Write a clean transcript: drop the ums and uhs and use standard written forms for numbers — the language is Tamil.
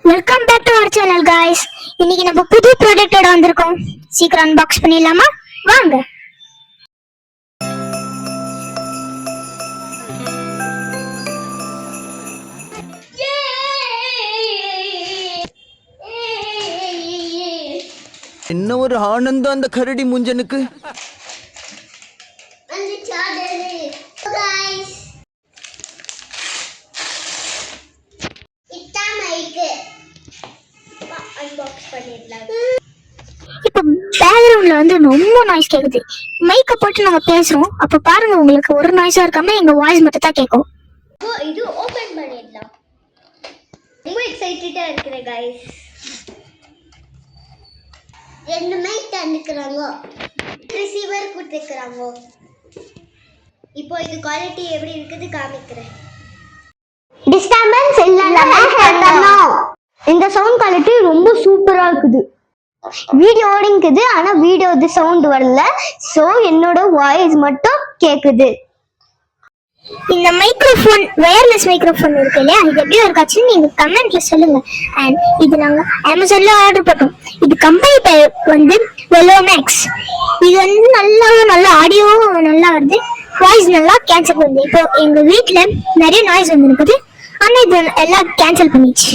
Welcome back to our channel guys. இன்னைக்கு நம்ம புது ப்ராடக்ட்டோட வந்திருக்கோம். சீக்கிரம் அன்பாக்ஸ் பண்ணிடலாமா? வாங்க. என்ன ஒரு ஆனந்தம் அந்த கரடி முஞ்சனுக்கு. இப்போ பேக்ரவுண்ட்ல வந்து ரொம்ப நாய்ஸ் கேக்குது. மைக்க போட்டு நம்ம பேசுறோம். அப்ப பாருங்க, உங்களுக்கு ஒரு நாய்ஸா இருக்காம எங்க வாய்ஸ் மட்டும் தான் கேட்கும். இது ஓபன் பண்ணிடலாம். ரொம்ப எக்ஸைட்டடா இருக்கிறேன் गाइस. ரெண்டு மைக் தந்துக்கறாங்க. ரிசீவர் கொடுத்துக்கறாங்க. இப்போ இது குவாலிட்டி எப்படி இருக்குது காமிக்கிறேன். டிஸ்டர்பன்ஸ் இல்லனா ஹேண்டணும். இந்த சவுண்ட் குவாலிட்டி ரொம்ப சூப்பரா இருக்குது. வீடியோ ஓடிங்குது, ஆனா வீடியோது சவுண்ட் வரல. சோ என்னோட வாய்ஸ் மட்டும் கேக்குது. இந்த மைக்ரோஃபோன் வயர்லெஸ் மைக்ரோஃபோன் இருக்கு இல்லையா, இது எப்படி இருக்காச்சுன்னு நீங்க கமெண்ட்ல சொல்லுங்க. அண்ட் இது நாங்க அமேசான்ல ஆர்டர் பண்ணோம். இது கம்பெனி பேர் வந்து வெலோமேக்ஸ். இது வந்து நல்ல ஆடியோ நல்லா வருது, வாய்ஸ் நல்லா கேன்சல் பண்ணுது. இப்போ எங்க வீட்ல நிறைய நாய்ஸ் வந்து இருக்குது, ஆனா இது எல்லாம் கேன்சல் பண்ணிச்சு.